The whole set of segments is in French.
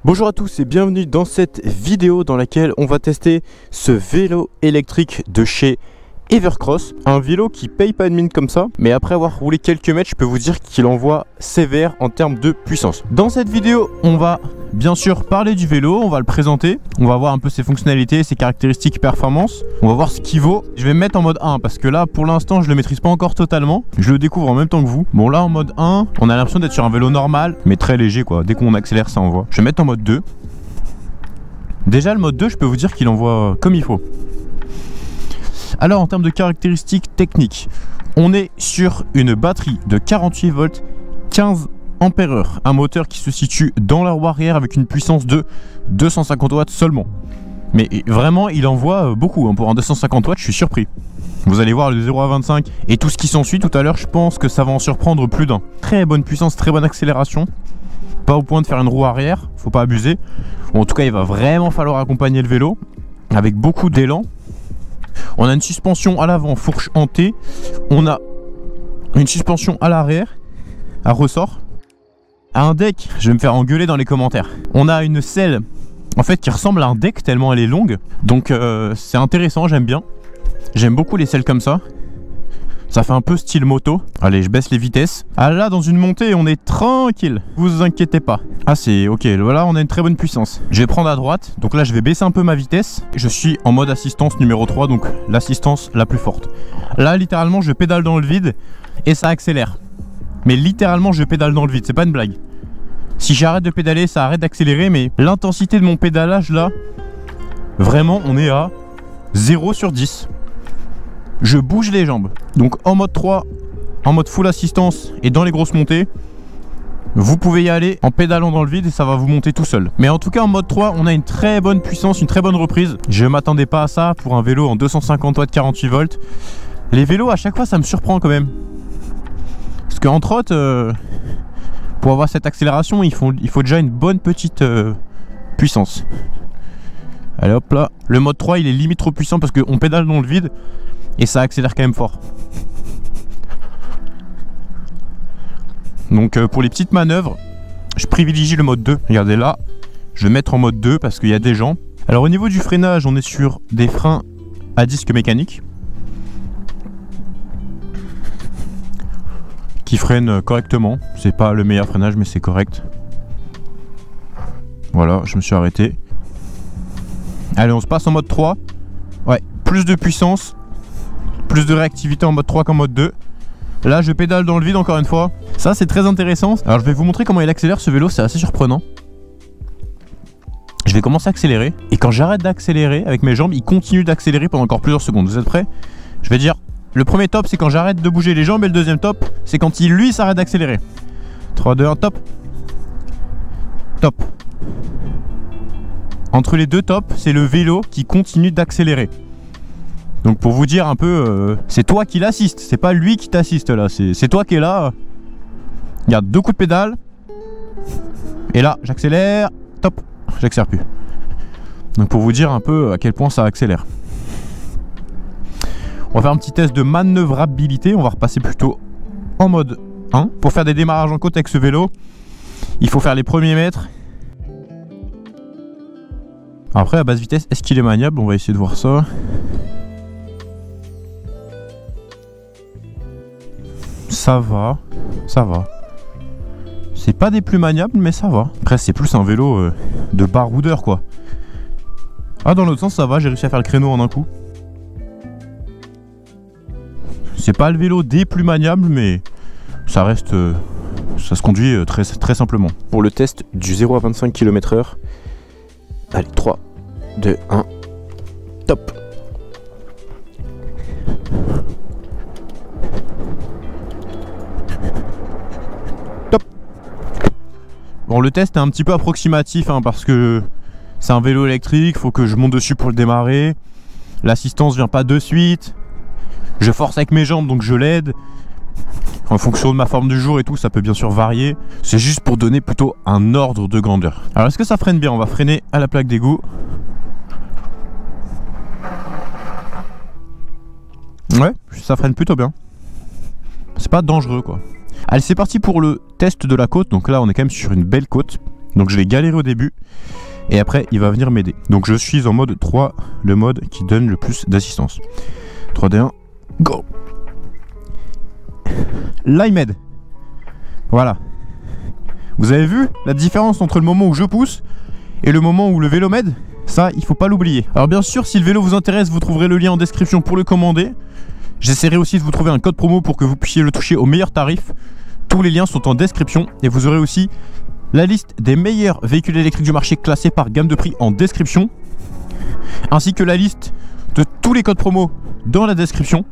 Bonjour à tous et bienvenue dans cette vidéo dans laquelle on va tester ce vélo électrique de chez Evercross. Un vélo qui paye pas de mine comme ça, mais après avoir roulé quelques mètres, je peux vous dire qu'il envoie sévère en termes de puissance. Dans cette vidéo, on va bien sûr parler du vélo, on va le présenter, on va voir un peu ses fonctionnalités, ses caractéristiques, performances, on va voir ce qu'il vaut. Je vais me mettre en mode 1 parce que là pour l'instant je le maîtrise pas encore totalement, je le découvre en même temps que vous. Bon là en mode 1, on a l'impression d'être sur un vélo normal, mais très léger quoi, dès qu'on accélère ça envoie. Je vais mettre en mode 2. Déjà le mode 2, je peux vous dire qu'il envoie comme il faut. Alors en termes de caractéristiques techniques, on est sur une batterie de 48 volts 15 ampères-heure, un moteur qui se situe dans la roue arrière avec une puissance de 250 watts seulement. Mais vraiment il envoie beaucoup, hein. Pour un 250 watts je suis surpris. Vous allez voir le 0 à 25 et tout ce qui s'ensuit tout à l'heure, je pense que ça va en surprendre plus d'un. Très bonne puissance, très bonne accélération. Pas au point de faire une roue arrière, faut pas abuser. Bon, en tout cas il va vraiment falloir accompagner le vélo avec beaucoup d'élan. On a une suspension à l'avant fourche en T, on a une suspension à l'arrière à ressort, un deck, je vais me faire engueuler dans les commentaires. On a une selle en fait qui ressemble à un deck tellement elle est longue, donc c'est intéressant, j'aime bien. J'aime beaucoup les selles comme ça. Ça fait un peu style moto. Allez, je baisse les vitesses. Ah là, dans une montée, on est tranquille. Vous inquiétez pas. Ah, c'est ok. Voilà, on a une très bonne puissance. Je vais prendre à droite. Donc là, je vais baisser un peu ma vitesse. Je suis en mode assistance numéro 3, donc l'assistance la plus forte. Là, littéralement, je pédale dans le vide et ça accélère. Mais littéralement, je pédale dans le vide. C'est pas une blague. Si j'arrête de pédaler, ça arrête d'accélérer. Mais l'intensité de mon pédalage, là, vraiment, on est à 0 sur 10. Je bouge les jambes. Donc en mode 3, en mode full assistance et dans les grosses montées, vous pouvez y aller en pédalant dans le vide et ça va vous monter tout seul. Mais en tout cas en mode 3, on a une très bonne puissance, une très bonne reprise. Je m'attendais pas à ça pour un vélo en 250 watts 48 volts. Les vélos à chaque fois ça me surprend quand même. Parce qu'en trotte, pour avoir cette accélération, il faut déjà une bonne petite puissance. Allez hop là. Le mode 3 il est limite trop puissant parce qu'on pédale dans le vide. Et ça accélère quand même fort. Donc pour les petites manœuvres, je privilégie le mode 2. Regardez là, je vais mettre en mode 2 parce qu'il y a des gens. Alors au niveau du freinage, on est sur des freins à disque mécanique qui freinent correctement. C'est pas le meilleur freinage mais c'est correct. Voilà, je me suis arrêté. Allez, on se passe en mode 3. Ouais, plus de puissance. Plus de réactivité en mode 3 qu'en mode 2. Là je pédale dans le vide encore une fois. Ça c'est très intéressant. Alors je vais vous montrer comment il accélère ce vélo, c'est assez surprenant. Je vais commencer à accélérer. Et quand j'arrête d'accélérer avec mes jambes, il continue d'accélérer pendant encore plusieurs secondes. Vous êtes prêts? Je vais dire, le premier top c'est quand j'arrête de bouger les jambes. Et le deuxième top c'est quand lui s'arrête d'accélérer. 3, 2, 1, top. Top. Entre les deux tops, c'est le vélo qui continue d'accélérer. Donc pour vous dire un peu, c'est toi qui l'assiste, c'est pas lui qui t'assiste là, c'est toi qui est là. Regarde, 2 coups de pédale. Et là, j'accélère, top, j'accélère plus. Donc pour vous dire un peu à quel point ça accélère. On va faire un petit test de manœuvrabilité, on va repasser plutôt en mode 1. Pour faire des démarrages en côte avec ce vélo, il faut faire les premiers mètres. Après à basse vitesse, est-ce qu'il est maniable? On va essayer de voir ça. Ça va, ça va. C'est pas des plus maniables, mais ça va. Après, c'est plus un vélo de baroudeur, quoi. Ah, dans l'autre sens, ça va, j'ai réussi à faire le créneau en un coup. C'est pas le vélo des plus maniables, mais ça reste... ça se conduit très simplement. Pour le test du 0 à 25 km/h, allez, 3, 2, 1, top. Bon, le test est un petit peu approximatif hein, parce que c'est un vélo électrique, faut que je monte dessus pour le démarrer. L'assistance vient pas de suite. Je force avec mes jambes donc je l'aide. En fonction de ma forme du jour et tout, ça peut bien sûr varier. C'est juste pour donner plutôt un ordre de grandeur. Alors est-ce que ça freine bien? On va freiner à la plaque d'égout. Ouais, ça freine plutôt bien. C'est pas dangereux quoi. Allez, c'est parti pour le test de la côte. Donc là on est quand même sur une belle côte. Donc je vais galérer au début et après il va venir m'aider. Donc je suis en mode 3, le mode qui donne le plus d'assistance. 3, 2, 1, go. Là il m'aide. Voilà. Vous avez vu la différence entre le moment où je pousse et le moment où le vélo m'aide? Ça, il faut pas l'oublier. Alors bien sûr, si le vélo vous intéresse, vous trouverez le lien en description pour le commander. J'essaierai aussi de vous trouver un code promo pour que vous puissiez le toucher au meilleur tarif. Tous les liens sont en description et vous aurez aussi la liste des meilleurs véhicules électriques du marché classés par gamme de prix en description, ainsi que la liste de tous les codes promo dans la description.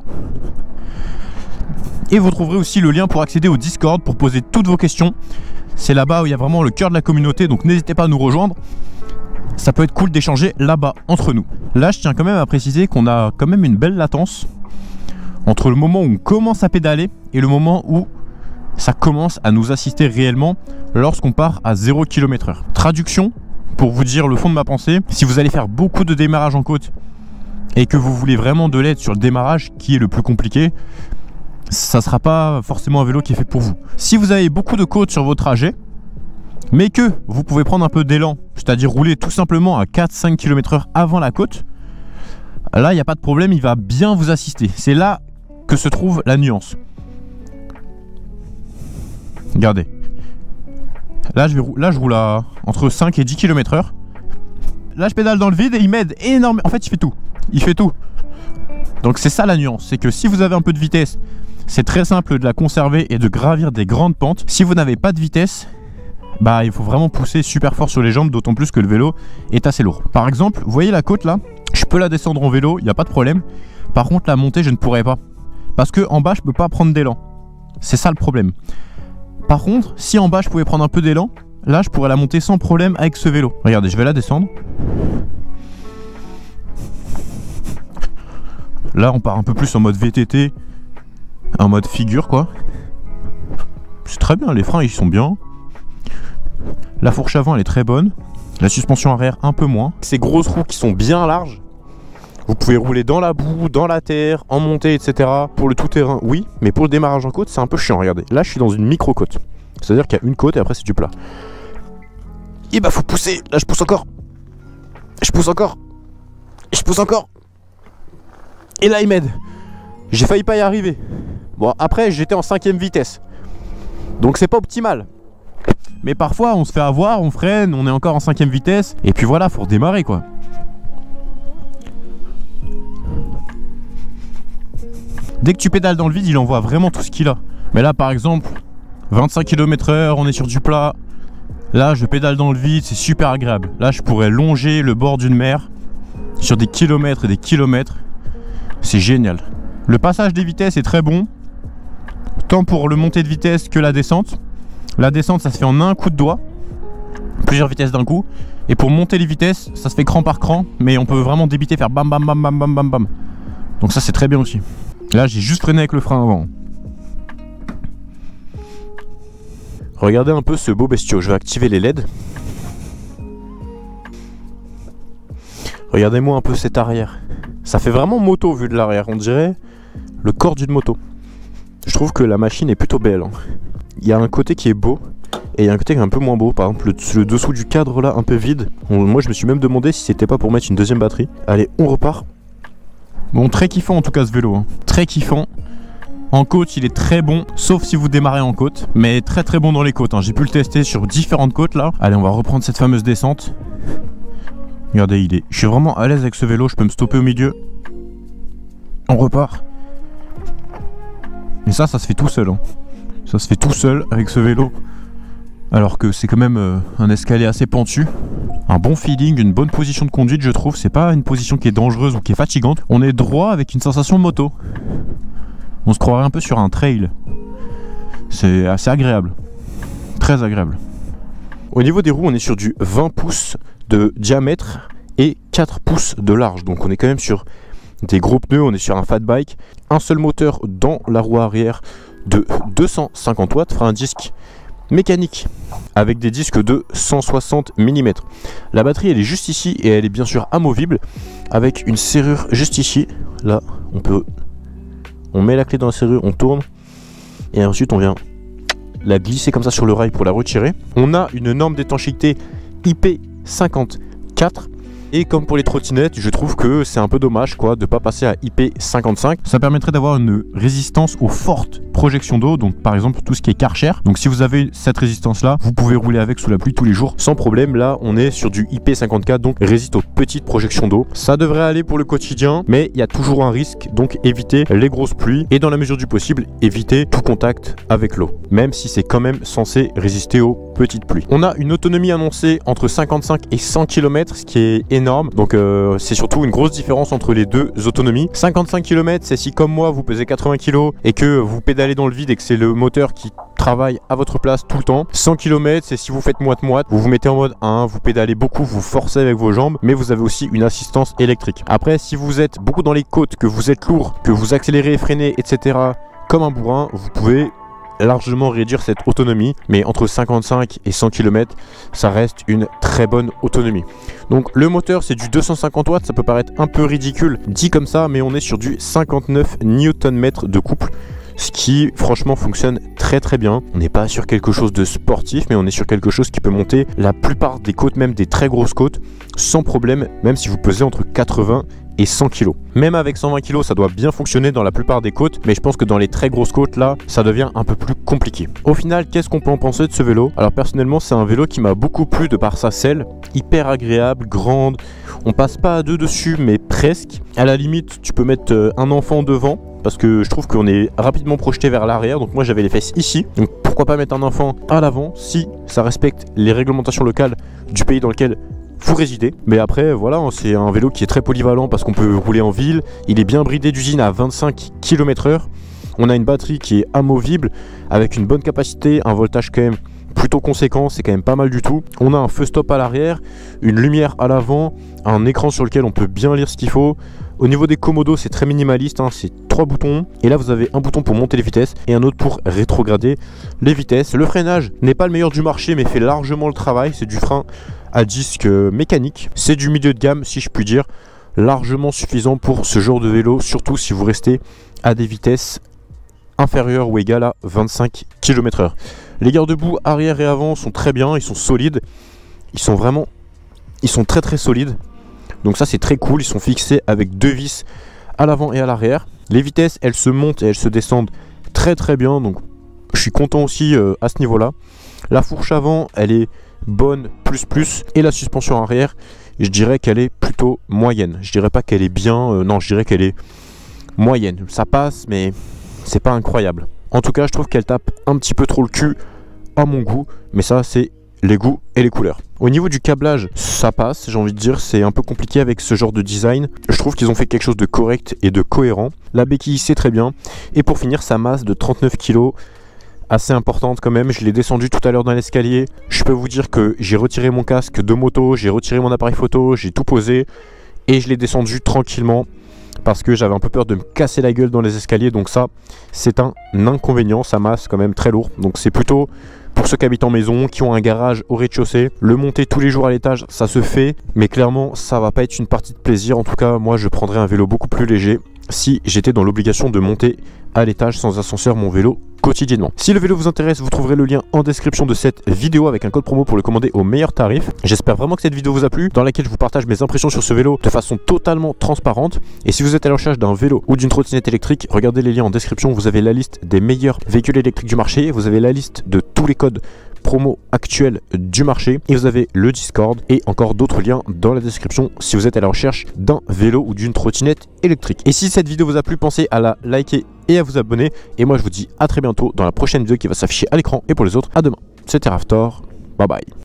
Et vous trouverez aussi le lien pour accéder au Discord pour poser toutes vos questions. C'est là-bas où il y a vraiment le cœur de la communauté, donc n'hésitez pas à nous rejoindre. Ça peut être cool d'échanger là-bas entre nous. Là, je tiens quand même à préciser qu'on a quand même une belle latence entre le moment où on commence à pédaler et le moment où ça commence à nous assister réellement lorsqu'on part à 0 km/h. Traduction, pour vous dire le fond de ma pensée, si vous allez faire beaucoup de démarrage en côte et que vous voulez vraiment de l'aide sur le démarrage, qui est le plus compliqué, ça ne sera pas forcément un vélo qui est fait pour vous. Si vous avez beaucoup de côtes sur vos trajets, mais que vous pouvez prendre un peu d'élan, c'est-à-dire rouler tout simplement à 4-5 km/h avant la côte, là il n'y a pas de problème, il va bien vous assister. C'est là que se trouve la nuance. Regardez. Là je roule à entre 5 et 10 km/h. Là je pédale dans le vide et il m'aide énormément. En fait il fait tout. Il fait tout. Donc c'est ça la nuance. C'est que si vous avez un peu de vitesse, c'est très simple de la conserver et de gravir des grandes pentes. Si vous n'avez pas de vitesse, bah il faut vraiment pousser super fort sur les jambes, d'autant plus que le vélo est assez lourd. Par exemple, vous voyez la côte là, je peux la descendre en vélo, il n'y a pas de problème. Par contre la montée je ne pourrais pas. Parce que en bas je peux pas prendre d'élan. C'est ça le problème. Par contre, si en bas je pouvais prendre un peu d'élan, là je pourrais la monter sans problème avec ce vélo. Regardez, je vais la descendre. Là on part un peu plus en mode VTT, en mode figure quoi. C'est très bien, les freins ils sont bien. La fourche avant elle est très bonne. La suspension arrière un peu moins. Ces grosses roues qui sont bien larges. Vous pouvez rouler dans la boue, dans la terre, en montée, etc. Pour le tout-terrain, oui. Mais pour le démarrage en côte, c'est un peu chiant, regardez. Là, je suis dans une micro-côte. C'est-à-dire qu'il y a une côte et après, c'est du plat. Et bah, faut pousser. Là, je pousse encore. Je pousse encore. Je pousse encore. Et là, il m'aide. J'ai failli pas y arriver. Bon, après, j'étais en 5ème vitesse. Donc, c'est pas optimal. Mais parfois on se fait avoir, on freine, on est encore en 5ème vitesse. Et puis voilà, faut redémarrer quoi. Dès que tu pédales dans le vide, il envoie vraiment tout ce qu'il a. Mais là par exemple, 25 km/h, on est sur du plat. Là je pédale dans le vide, c'est super agréable. Là je pourrais longer le bord d'une mer sur des kilomètres et des kilomètres. C'est génial. Le passage des vitesses est très bon, tant pour le montée de vitesse que la descente. La descente ça se fait en un coup de doigt, plusieurs vitesses d'un coup. Et pour monter les vitesses ça se fait cran par cran, mais on peut vraiment débiter, faire bam bam bam bam bam bam bam. Donc ça c'est très bien aussi. Là j'ai juste freiné avec le frein avant. Regardez un peu ce beau bestiau, je vais activer les LED. Regardez-moi un peu cet arrière. Ça fait vraiment moto vu de l'arrière, on dirait le corps d'une moto. Je trouve que la machine est plutôt belle. Il y a un côté qui est beau et il y a un côté qui est un peu moins beau. Par exemple le dessous du cadre là un peu vide. Moi je me suis même demandé si c'était pas pour mettre une deuxième batterie. Allez on repart. Bon très kiffant en tout cas ce vélo hein. Très kiffant. En côte il est très bon, sauf si vous démarrez en côte. Mais très très bon dans les côtes hein. J'ai pu le tester sur différentes côtes là. Allez on va reprendre cette fameuse descente. Regardez je suis vraiment à l'aise avec ce vélo. Je peux me stopper au milieu. On repart. Mais ça se fait tout seul hein. Ça se fait tout seul avec ce vélo. Alors que c'est quand même un escalier assez pentu. Un bon feeling, une bonne position de conduite je trouve. C'est pas une position qui est dangereuse ou qui est fatigante. On est droit avec une sensation de moto. On se croirait un peu sur un trail. C'est assez agréable. Très agréable. Au niveau des roues on est sur du 20 pouces de diamètre et 4 pouces de large. Donc on est quand même sur des gros pneus, on est sur un fat bike. Un seul moteur dans la roue arrière de 250 watts, fera un disque mécanique avec des disques de 160 mm. La batterie elle est juste ici et elle est bien sûr amovible avec une serrure juste ici. Là on met la clé dans la serrure, on tourne et ensuite on vient la glisser comme ça sur le rail pour la retirer. On a une norme d'étanchéité IP54. Et comme pour les trottinettes, je trouve que c'est un peu dommage quoi, de ne pas passer à IP55. Ça permettrait d'avoir une résistance aux fortes projections d'eau, donc par exemple tout ce qui est Karcher. Donc si vous avez cette résistance là, vous pouvez rouler avec sous la pluie tous les jours sans problème. Là on est sur du IP54, donc résiste aux petites projections d'eau. Ça devrait aller pour le quotidien, mais il y a toujours un risque, donc évitez les grosses pluies et dans la mesure du possible, évitez tout contact avec l'eau, même si c'est quand même censé résister aux petites pluies. On a une autonomie annoncée entre 55 et 100 km, ce qui est énorme. Donc c'est surtout une grosse différence entre les deux autonomies. 55 km, c'est si comme moi vous pesez 80 kg et que vous pédalez dans le vide et que c'est le moteur qui travaille à votre place tout le temps. 100 km, c'est si vous faites moite-moite, vous vous mettez en mode 1, vous pédalez beaucoup, vous forcez avec vos jambes, mais vous avez aussi une assistance électrique. Après, si vous êtes beaucoup dans les côtes, que vous êtes lourd, que vous accélérez, freinez, etc. comme un bourrin, vous pouvez largement réduire cette autonomie, mais entre 55 et 100 km ça reste une très bonne autonomie. Donc le moteur c'est du 250 watts, ça peut paraître un peu ridicule dit comme ça, mais on est sur du 59 Nm de couple, ce qui franchement fonctionne très très bien. On n'est pas sur quelque chose de sportif, mais on est sur quelque chose qui peut monter la plupart des côtes, même des très grosses côtes, sans problème, même si vous pesez entre 80 et 100 kg. Même avec 120 kg, ça doit bien fonctionner dans la plupart des côtes, mais je pense que dans les très grosses côtes, là, ça devient un peu plus compliqué. Au final, qu'est-ce qu'on peut en penser de ce vélo? Alors personnellement, c'est un vélo qui m'a beaucoup plu de par sa selle, hyper agréable, grande. On passe pas à deux dessus, mais presque. À la limite, tu peux mettre un enfant devant, parce que je trouve qu'on est rapidement projeté vers l'arrière. Donc moi, j'avais les fesses ici. Donc pourquoi pas mettre un enfant à l'avant si ça respecte les réglementations locales du pays dans lequel vous résidez. Mais après voilà, c'est un vélo qui est très polyvalent parce qu'on peut rouler en ville. Il est bien bridé d'usine à 25 km/h. On a une batterie qui est amovible avec une bonne capacité, un voltage quand même plutôt conséquent, c'est quand même pas mal du tout. On a un feu stop à l'arrière, une lumière à l'avant, un écran sur lequel on peut bien lire ce qu'il faut. Au niveau des commodos, c'est très minimaliste, hein, c'est 3 boutons. Et là, vous avez un bouton pour monter les vitesses et un autre pour rétrograder les vitesses. Le freinage n'est pas le meilleur du marché, mais fait largement le travail. C'est du frein à disque mécanique. C'est du milieu de gamme, si je puis dire. Largement suffisant pour ce genre de vélo, surtout si vous restez à des vitesses inférieures ou égales à 25 km/h. Les garde-boue arrière et avant sont très bien, ils sont solides. Ils sont très très solides. Donc ça c'est très cool, ils sont fixés avec 2 vis à l'avant et à l'arrière. Les vitesses elles se montent et elles se descendent très très bien, donc je suis content aussi à ce niveau là. La fourche avant elle est bonne plus et la suspension arrière je dirais qu'elle est plutôt moyenne. Je dirais pas qu'elle est bien, non je dirais qu'elle est moyenne. Ça passe mais c'est pas incroyable. En tout cas je trouve qu'elle tape un petit peu trop le cul à mon goût, mais ça c'est les goûts et les couleurs. Au niveau du câblage, ça passe, j'ai envie de dire, c'est un peu compliqué avec ce genre de design. Je trouve qu'ils ont fait quelque chose de correct et de cohérent. La béquille, c'est très bien. Et pour finir, sa masse de 39 kg, assez importante quand même. Je l'ai descendu tout à l'heure dans l'escalier. Je peux vous dire que j'ai retiré mon casque de moto, j'ai retiré mon appareil photo, j'ai tout posé. Et je l'ai descendu tranquillement parce que j'avais un peu peur de me casser la gueule dans les escaliers. Donc ça, c'est un inconvénient. Sa masse, quand même très lourd. Donc c'est plutôt pour ceux qui habitent en maison, qui ont un garage au rez-de-chaussée. Le monter tous les jours à l'étage, ça se fait, mais clairement ça va pas être une partie de plaisir. En tout cas moi je prendrais un vélo beaucoup plus léger si j'étais dans l'obligation de monter à l'étage sans ascenseur mon vélo quotidiennement. Si le vélo vous intéresse, vous trouverez le lien en description de cette vidéo avec un code promo pour le commander au meilleur tarif. J'espère vraiment que cette vidéo vous a plu, dans laquelle je vous partage mes impressions sur ce vélo de façon totalement transparente. Et si vous êtes à la recherche d'un vélo ou d'une trottinette électrique, regardez les liens en description, vous avez la liste des meilleurs véhicules électriques du marché, vous avez la liste de tous les codes promo actuels du marché et vous avez le Discord et encore d'autres liens dans la description si vous êtes à la recherche d'un vélo ou d'une trottinette électrique. Et si cette vidéo vous a plu, pensez à la liker et à vous abonner. Et moi je vous dis à très bientôt dans la prochaine vidéo qui va s'afficher à l'écran. Et pour les autres, à demain. C'était Raftor, bye bye.